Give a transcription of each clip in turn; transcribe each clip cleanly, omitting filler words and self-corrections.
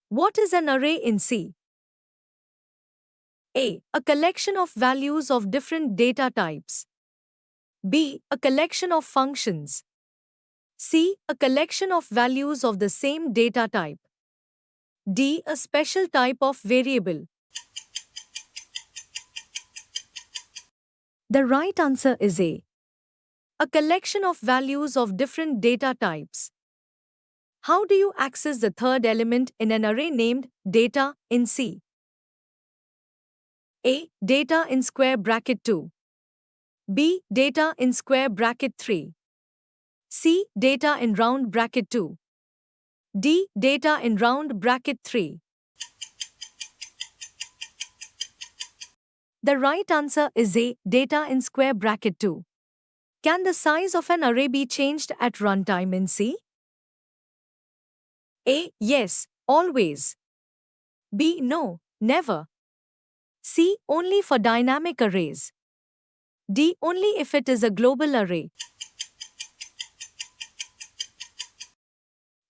What is an array in C? A. A collection of values of different data types. B. A collection of functions. C. A collection of values of the same data type. D. A special type of variable. The right answer is A. A collection of values of different data types. How do you access the third element in an array named data in C? A. Data in square bracket 2. B. Data in square bracket 3. C. Data in round bracket 2. D. Data in round bracket 3. The right answer is A. Data in square bracket 2. Can the size of an array be changed at runtime in C? A. Yes, always. B. No, never. C. Only for dynamic arrays. D. Only if it is a global array.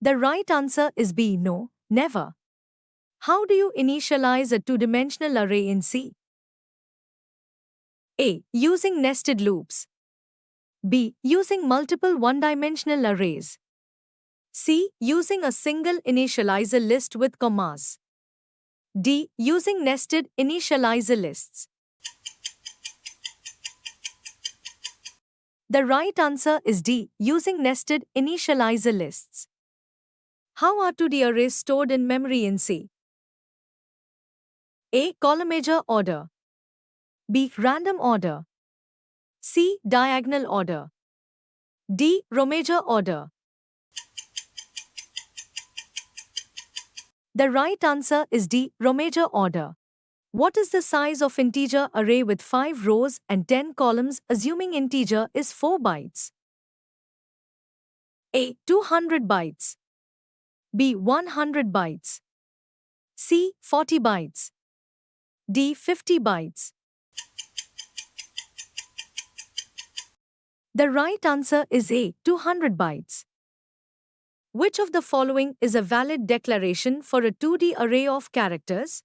The right answer is B. No, never. How do you initialize a two-dimensional array in C? A. Using nested loops. B. Using multiple one-dimensional arrays. C. Using a single initializer list with commas. D. Using nested initializer lists. The right answer is D. Using nested initializer lists. How are 2D arrays stored in memory in C? A. Column-major order. B. Random order. C. Diagonal order. D. Row-major order. The right answer is D. Row-major order. What is the size of integer array with 5 rows and 10 columns assuming integer is 4 bytes? A. 200 bytes. B. 100 bytes. C. 40 bytes. D. 50 bytes. The right answer is A. 200 bytes. Which of the following is a valid declaration for a 2D array of characters?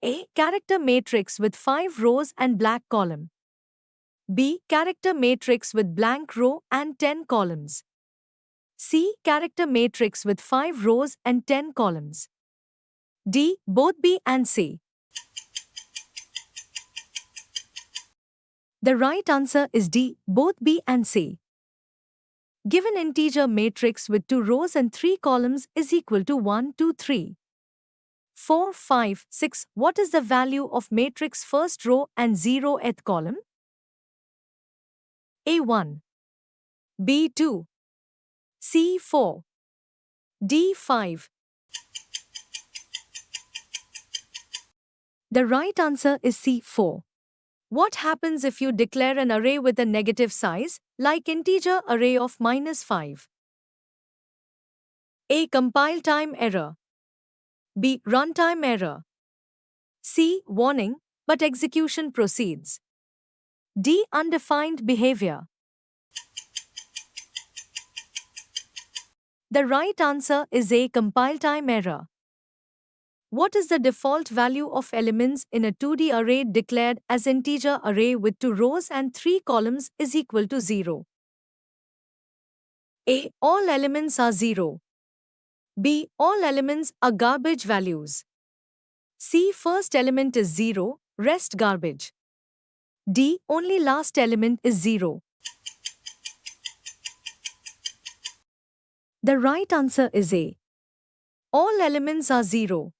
A. Character matrix with 5 rows and black column. B. Character matrix with blank row and 10 columns. C. Character matrix with 5 rows and 10 columns. D. Both B and C. The right answer is D. Both B and C. Given integer matrix with 2 rows and 3 columns is equal to 1, 2, 3, 4, 5, 6. What is the value of matrix first row and 0th column? A1, B2, C4, D5. The right answer is C4. What happens if you declare an array with a negative size, like integer array of -5? A. Compile time error. B. Runtime error. C. Warning, but execution proceeds. D. Undefined behavior. The right answer is A. Compile time error. What is the default value of elements in a 2D array declared as integer array with 2 rows and 3 columns is equal to 0? A. All elements are 0. B. All elements are garbage values. C. First element is 0, rest garbage. D. Only last element is 0. The right answer is A. All elements are 0.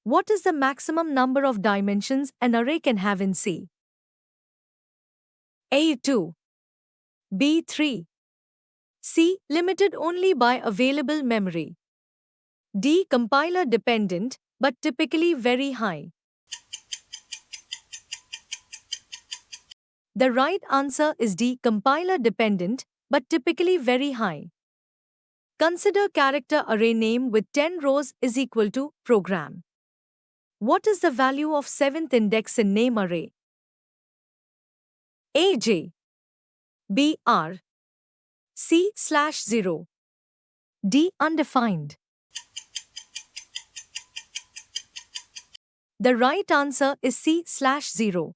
What is the maximum number of dimensions an array can have in C? A2, B3. C. Limited only by available memory. D. Compiler dependent, but typically very high. The right answer is D. Compiler dependent, but typically very high. Consider character array name with 10 rows is equal to program. What is the value of 7th index in name array? AJ, BR, C/0, D. Undefined. The right answer is C/0.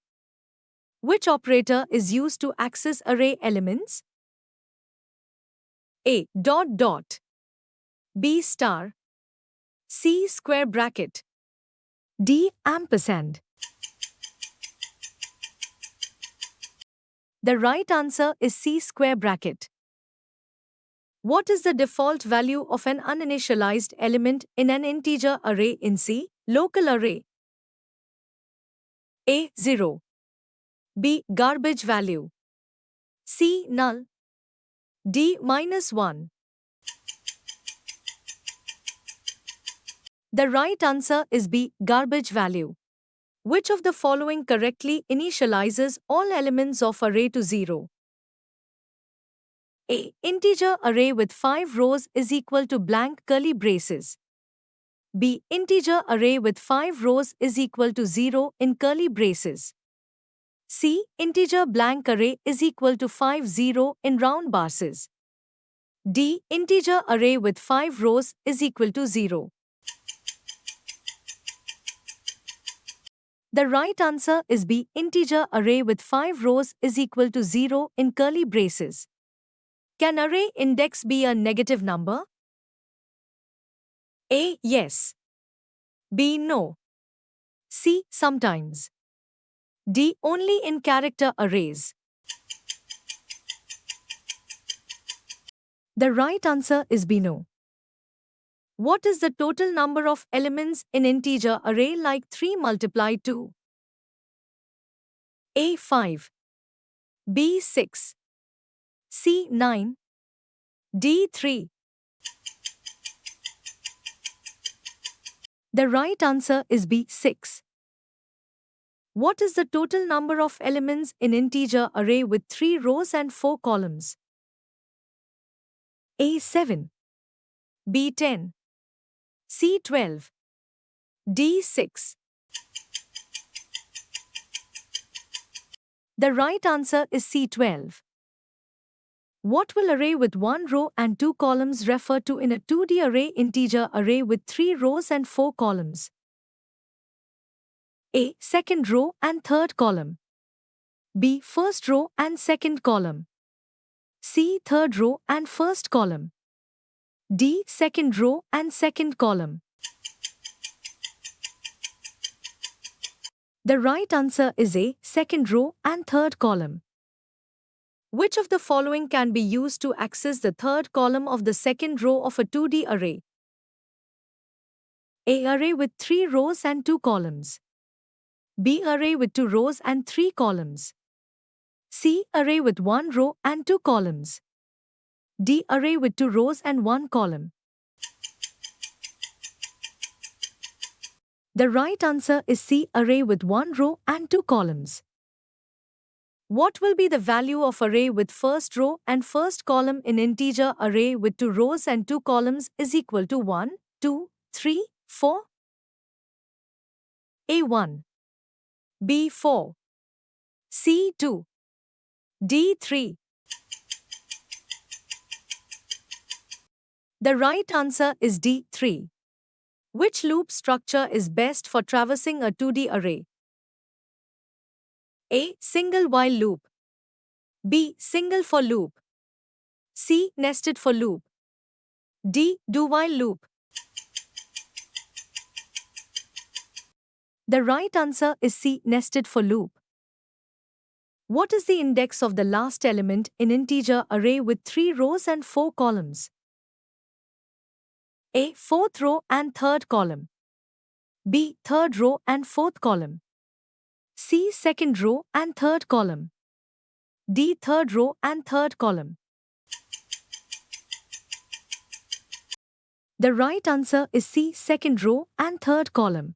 Which operator is used to access array elements? A. Dot dot. B. Star. C. Square bracket. D. Ampersand. The right answer is C. Square bracket. What is the default value of an uninitialized element in an integer array in C? Local array. A. 0. B. Garbage value. C. Null. D. -1. The right answer is B. Garbage value. Which of the following correctly initializes all elements of array to 0? A. Integer array with 5 rows is equal to blank curly braces. B. Integer array with 5 rows is equal to 0 in curly braces. C. Integer blank array is equal to 50 in round braces. D. Integer array with 5 rows is equal to 0. The right answer is B. Integer array with 5 rows is equal to 0 in curly braces. Can array index be a negative number? A. Yes. B. No. C. Sometimes. D. Only in character arrays. The right answer is B. No. What is the total number of elements in integer array like 3 multiplied 2? A. 5. B. 6. C. 9. D. 3. The right answer is B. 6. What is the total number of elements in integer array with 3 rows and 4 columns? A. 7. B. 10. C. 12. D. 6. The right answer is C. 12. What will array with 1 row and 2 columns refer to in a 2D array integer array with 3 rows and 4 columns? A. Second row and third column. B. First row and second column. C. Third row and first column. D. Second row and second column. The right answer is A. Second row and third column. Which of the following can be used to access the third column of the second row of a 2D array? A. Array with 3 rows and 2 columns. B. Array with 2 rows and 3 columns. C. Array with 1 row and 2 columns. D. Array with 2 rows and 1 column. The right answer is C. Array with 1 row and 2 columns. What will be the value of array with first row and first column in integer array with 2 rows and 2 columns is equal to 1, 2, 3, 4? A. 1. B. 4. C. 2. D. 3. The right answer is D. 3. Which loop structure is best for traversing a 2D array? A. Single while loop. B. Single for loop. C. Nested for loop. D. Do while loop. The right answer is C. Nested for loop. What is the index of the last element in integer array with 3 rows and 4 columns? A. Fourth row and third column. B. Third row and fourth column. C. Second row and third column. D. Third row and third column. The right answer is C. Second row and third column.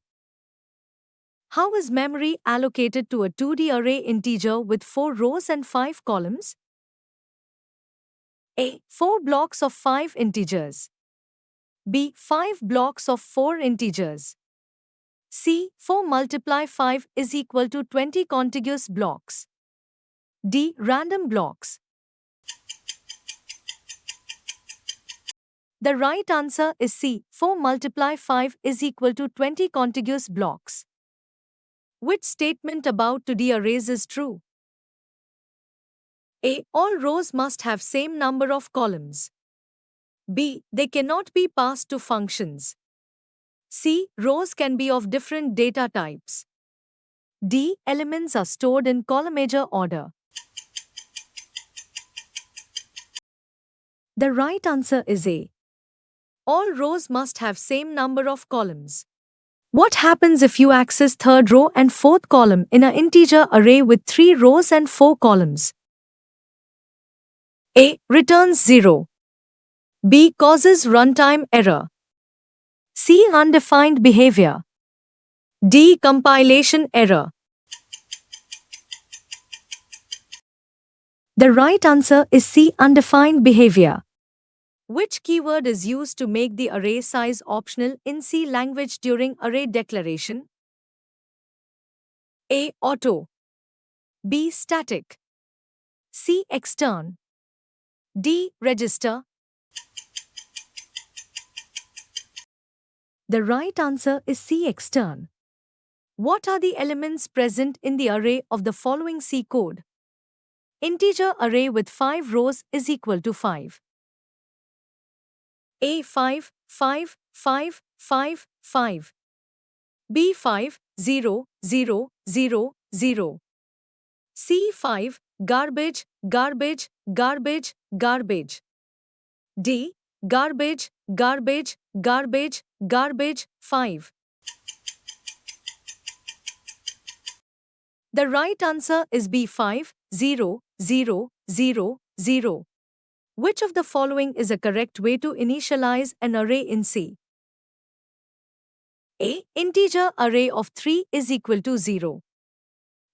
How is memory allocated to a 2D array integer with 4 rows and 5 columns? A. 4 blocks of 5 integers. B. 5 blocks of 4 integers. C. 4 multiply 5 is equal to 20 contiguous blocks. D. Random blocks. The right answer is C. 4 multiply 5 is equal to 20 contiguous blocks. Which statement about 2D arrays is true? A. All rows must have same number of columns. B. They cannot be passed to functions. C. Rows can be of different data types. D. Elements are stored in column-major order. The right answer is A. All rows must have same number of columns. What happens if you access third row and fourth column in an integer array with 3 rows and 4 columns? A. Returns 0. B. Causes runtime error. C. Undefined behavior. D. Compilation error. The right answer is C. Undefined behavior. Which keyword is used to make the array size optional in C language during array declaration? A. Auto. B. Static. C. Extern. D. Register. The right answer is C. Extern. What are the elements present in the array of the following C code? Integer array with 5 rows is equal to 5. A. 5, 5, 5, 5, 5. B. 5, 0, 0, 0, 0. C. 5, garbage, garbage, garbage, garbage. D. Garbage, garbage, garbage, garbage, 5. The right answer is B. 5, 0, 0, 0, 0. Which of the following is a correct way to initialize an array in C? A. Integer array of 3 is equal to 0.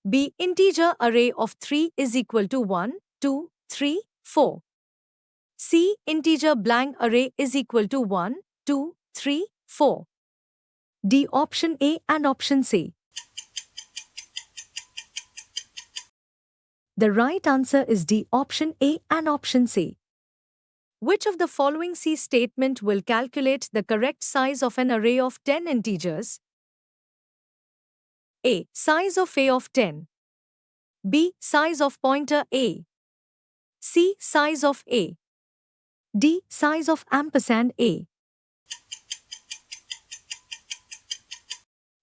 B. Integer array of 3 is equal to 1, 2, 3, 4. C. Integer blank array is equal to 1, 2, 3, 4. D. Option A and option C. The right answer is D. Option A and option C. Which of the following C statement will calculate the correct size of an array of 10 integers? A. Size of A of 10. B. Size of pointer A. C. Size of A. D. Size of ampersand A.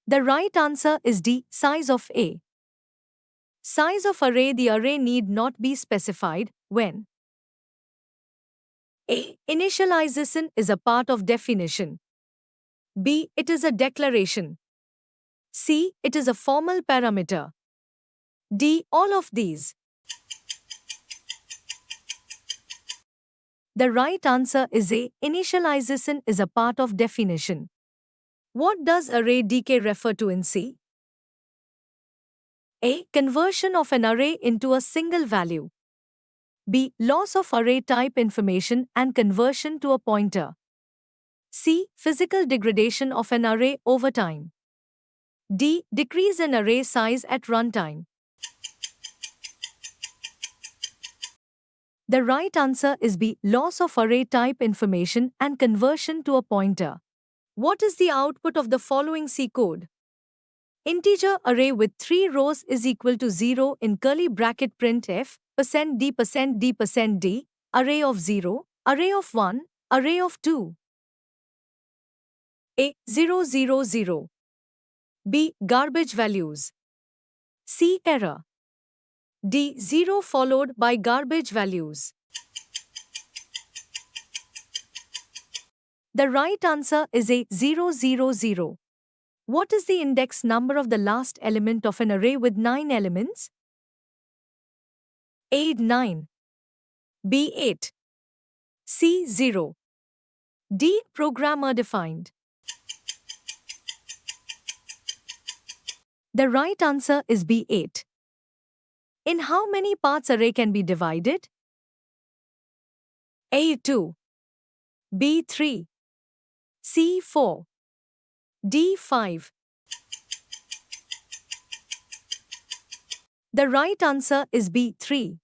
The right answer is D. Size of A. Size of array. The array need not be specified when A. Initialization is a part of definition. B. It is a declaration. C. It is a formal parameter. D. All of these. The right answer is A. Initialization is a part of definition. What does array decay refer to in C? A. Conversion of an array into a single value. B. Loss of array type information and conversion to a pointer. C. Physical degradation of an array over time. D. Decrease in array size at runtime. The right answer is B. Loss of array type information and conversion to a pointer. What is the output of the following C code? Integer array with 3 rows is equal to 0 in curly bracket printf, %d%d%d, array of 0, array of 1, array of 2. A. 0, 0, 0. B. Garbage values. C. Error. D. 0 followed by garbage values. The right answer is A. 0, 0, 0. What is the index number of the last element of an array with 9 elements? A. 9. B. 8. C. 0. D. Programmer defined. The right answer is B. 8. In how many parts array can be divided? A. 2. B. 3. C. 4. D. 5. The right answer is B. 3.